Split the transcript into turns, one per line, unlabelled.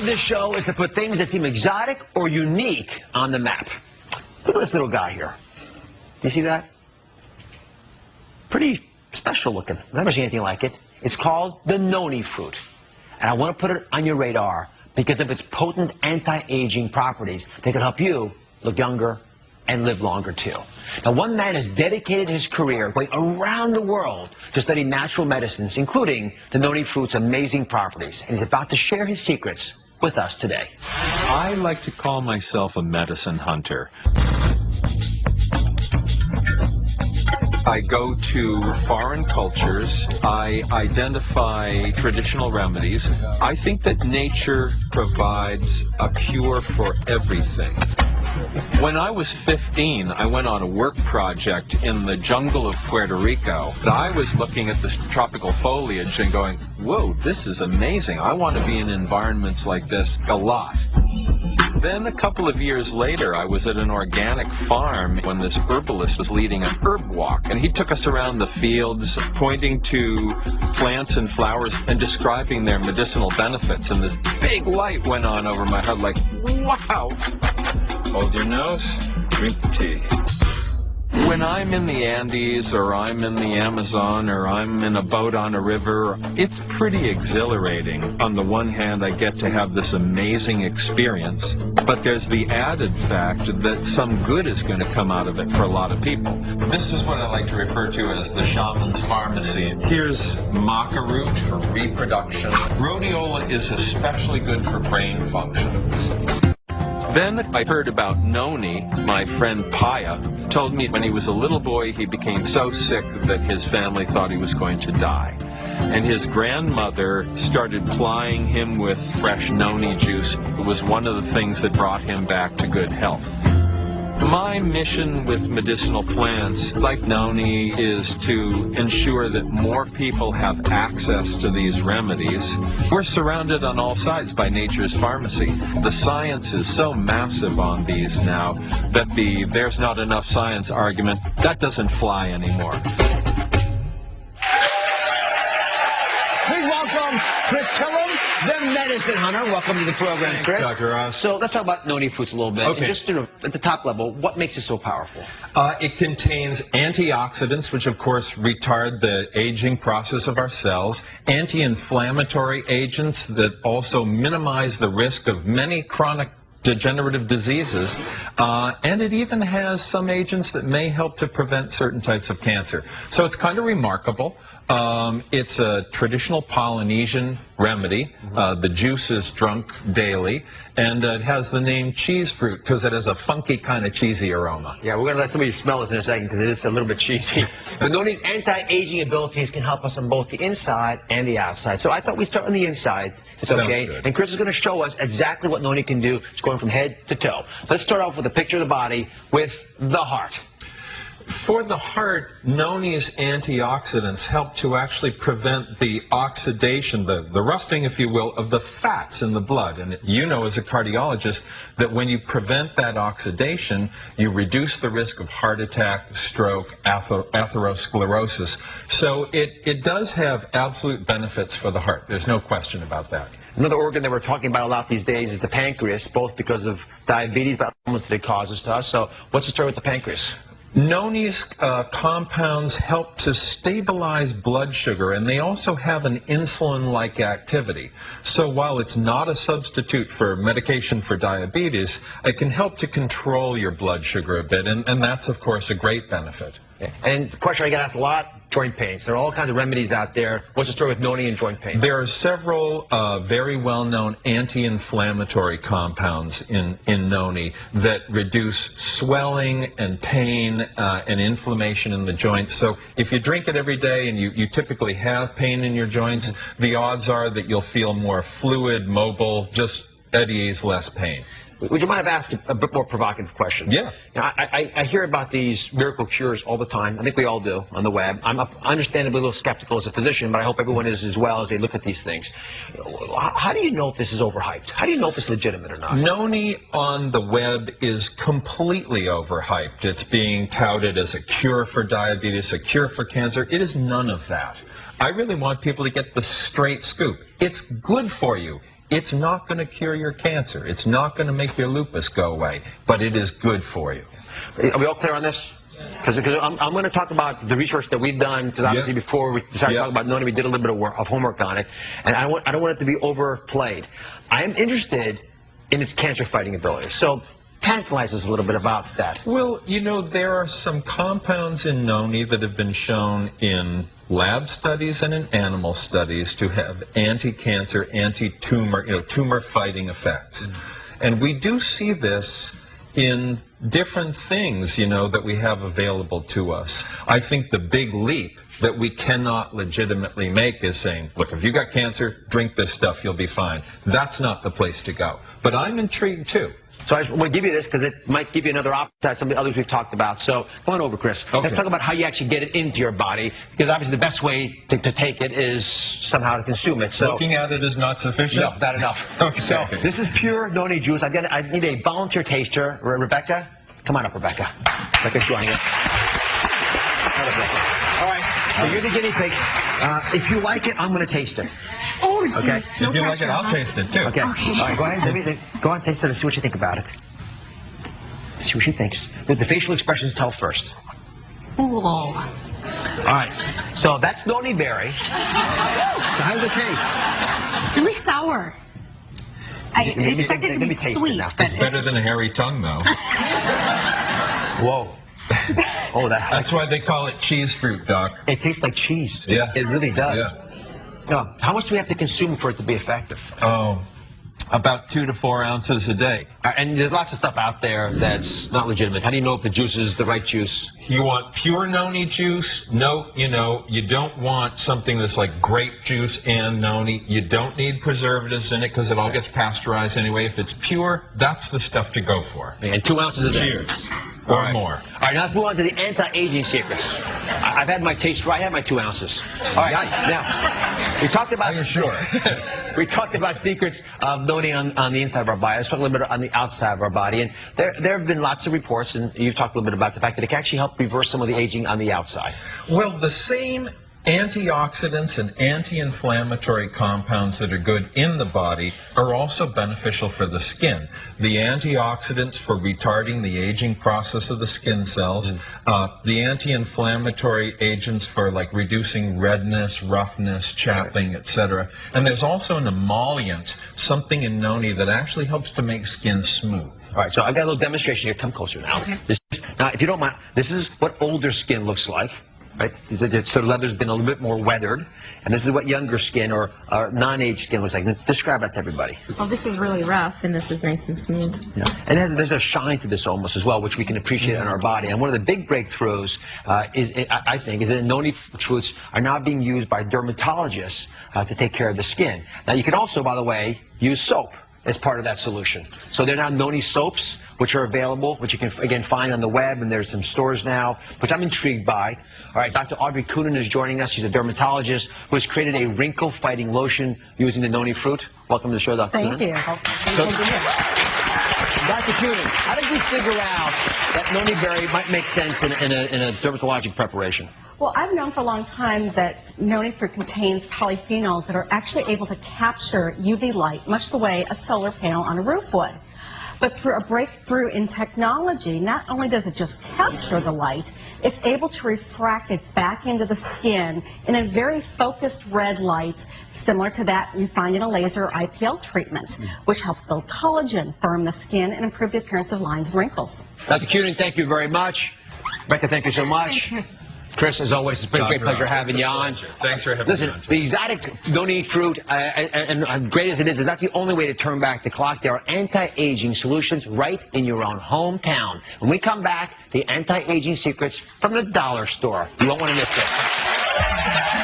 this show is to put things that seem exotic or unique on the map. Look at this little guy here. Do you see that? Pretty special looking. I've never seen anything like it. It's called the noni fruit. And I want to put it on your radar because of its potent anti-aging properties that can help you look younger and live longer too. Now, one man has dedicated his career going around the world to study natural medicines, including the noni fruit's amazing properties, and he's about to share his secrets with us today.
I like to call myself a medicine hunter. I go to foreign cultures, I identify traditional remedies. I think that nature provides a cure for everything. When I was 15, I went on a work project in the jungle of Puerto Rico. I was looking at this tropical foliage and going, whoa, this is amazing. I want to be in environments like this a lot. Then a couple of years later, I was at an organic farm when this herbalist was leading a herb walk. And he took us around the fields, pointing to plants and flowers and describing their medicinal benefits. And this big light went on over my head like, wow. Hold your nose, drink the tea. When I'm in the Andes, or I'm in the Amazon, or I'm in a boat on a river, it's pretty exhilarating. On the one hand, I get to have this amazing experience, but there's the added fact that some good is going to come out of it for a lot of people. This is what I like to refer to as the shaman's pharmacy. Here's maca root for reproduction. Rhodiola is especially good for brain function. Then I heard about noni. My friend Paya told me when he was a little boy he became so sick that his family thought he was going to die. And his grandmother started plying him with fresh noni juice. It was one of the things that brought him back to good health. My mission with medicinal plants like noni is to ensure that more people have access to these remedies. We're surrounded on all sides by nature's pharmacy. The science is so massive on these now that the "there's not enough science" argument, that doesn't fly anymore.
Please welcome Chris Killam, the medicine hunter. Welcome to the program, Chris.
Dr. Ross.
So let's talk about noni fruits a little bit.
Okay.
And just at the top level, what makes it so powerful?
It contains antioxidants, which of course retard the aging process of our cells, anti-inflammatory agents that also minimize the risk of many chronic degenerative diseases, and it even has some agents that may help to prevent certain types of cancer. So it's kind of remarkable. It's a traditional Polynesian remedy. The juice is drunk daily, and it has the name cheese fruit because it has a funky kind of cheesy aroma.
Yeah, we're going to let somebody smell this in a second because it is a little bit cheesy. But noni's anti-aging abilities can help us on both the inside and the outside. So I thought we'd start on the inside. It's okay.
Good.
And Chris is going to show us exactly what noni can do. It's going from head to toe. Let's start off with a picture of the body with the heart.
For the heart, noni's antioxidants help to actually prevent the oxidation, the rusting, if you will, of the fats in the blood. And you know as a cardiologist that when you prevent that oxidation, you reduce the risk of heart attack, stroke, atherosclerosis. So it does have absolute benefits for the heart. There's no question about that.
Another organ that we're talking about a lot these days is the pancreas, both because of diabetes, but also that it causes to us. So what's the story with the pancreas?
Noni's compounds help to stabilize blood sugar, and they also have an insulin-like activity. So while it's not a substitute for medication for diabetes, it can help to control your blood sugar a bit, and that's, of course, a great benefit.
And the question I get asked a lot, joint pains. There are all kinds of remedies out there. What's the story with noni and joint pain?
There are several very well-known anti-inflammatory compounds in noni that reduce swelling and pain and inflammation in the joints. So if you drink it every day and you typically have pain in your joints, the odds are that you'll feel more fluid, mobile, just at ease, less pain.
Would you mind if I ask a bit more provocative question?
Yeah.
You know, I hear about these miracle cures all the time. I think we all do on the web. I'm understandably a little skeptical as a physician, but I hope everyone is as well as they look at these things. How do you know if this is overhyped? How do you know if it's legitimate or not?
Noni on the web is completely overhyped. It's being touted as a cure for diabetes, a cure for cancer. It is none of that. I really want people to get the straight scoop. It's good for you. It's not going to cure your cancer. It's not going to make your lupus go away, but it is good for you.
Are we all clear on this? Because I'm going to talk about the research that we've done, because obviously before we decided to talk about noni, we did a little bit of homework on it, and I don't want it to be overplayed. I am interested in its cancer-fighting ability. So tantalize us a little bit about that.
Well, you know, there are some compounds in noni that have been shown in lab studies and in animal studies to have anti-cancer, anti-tumor, tumor-fighting effects. And we do see this in different things, that we have available to us. I think the big leap that we cannot legitimately make is saying, look, if you got cancer, drink this stuff, you'll be fine. That's not the place to go. But I'm intrigued, too.
So I want to give you this because it might give you another option to some of the others we've talked about. So go on over, Chris. Okay. Let's talk about how you actually get it into your body, because obviously the best way to take it is somehow to consume it. So
looking at it is not sufficient?
No, not enough.
Okay.
So this is pure noni juice. I need a volunteer taster. Rebecca? Come on up, Rebecca. Rebecca's joining us. All right. So you're the guinea pig. If you like it, I'm going to taste it.
Oh,
okay.
No
if you
pressure,
like it, I'll taste it too.
Okay. All right. Go ahead. Go on, taste it and see what you think about it. See what she thinks. The facial expressions tell first.
Whoa.
All right. So that's noni berry. So how does it taste?
Really sour. I expected it to be sweet.
It's better than a hairy tongue, though.
Whoa. Oh,
that's why they call it cheese fruit, Doc.
It tastes like cheese.
Yeah.
It really does.
Yeah.
How much do we have to consume for it to be effective?
Oh, about 2 to 4 ounces a day.
And there's lots of stuff out there that's not legitimate. How do you know if the juice is the right juice?
You want pure noni juice? No, you don't want something that's like grape juice and noni. You don't need preservatives in it because it all gets pasteurized anyway. If it's pure, that's the stuff to go for.
And 2 ounces a day.
Cheers. Or more.
All right, now let's move on to the anti-aging secrets. I've had my taste right. I have my 2 ounces. All right, now, we talked about...
Are you sure?
We talked about secrets of noni on the inside of our body. Let's talk a little bit on the outside of our body. And there have been lots of reports, and you've talked a little bit about the fact that it can actually help reverse some of the aging on the outside.
Well, the same antioxidants and anti-inflammatory compounds that are good in the body are also beneficial for the skin. The antioxidants for retarding the aging process of the skin cells, the anti-inflammatory agents for like reducing redness, roughness, chapping, etc. And there's also an emollient, something in noni that actually helps to make skin smooth.
All right, so I've got a little demonstration here. Come closer now.
Okay.
Now, if you don't mind, this is what older skin looks like. Right? So the leather's been a little bit more weathered, and this is what younger skin or non-aged skin looks like. Describe that to everybody.
Oh, this is really rough, and this is nice and smooth.
Yeah. And there's a shine to this almost as well, which we can appreciate on our body. And one of the big breakthroughs is that noni fruits are now being used by dermatologists to take care of the skin. Now, you can also, by the way, use soap as part of that solution. So there are now noni soaps, which are available, which you can, again, find on the web, and there's some stores now, which I'm intrigued by. All right, Dr. Audrey Coonan is joining us. She's a dermatologist who has created a wrinkle-fighting lotion using the noni fruit. Welcome to the show, Dr. Coonan.
Thank you.
Dr. Coonan, how did you figure out that noni berry might make sense in a dermatologic preparation?
Well, I've known for a long time that noni fruit contains polyphenols that are actually able to capture UV light, much the way a solar panel on a roof would. But through a breakthrough in technology, not only does it just capture the light, it's able to refract it back into the skin in a very focused red light, similar to that you find in a laser or IPL treatment, which helps build collagen, firm the skin, and improve the appearance of lines and wrinkles.
Dr. Coonan, thank you very much. Rebecca, thank you so much. Chris, as always, it's been a great pleasure having you on.
Thanks for having me on.
Listen, the exotic noni fruit, and great as it is not the only way to turn back the clock. There are anti-aging solutions right in your own hometown. When we come back, the anti-aging secrets from the dollar store. You won't want to miss it.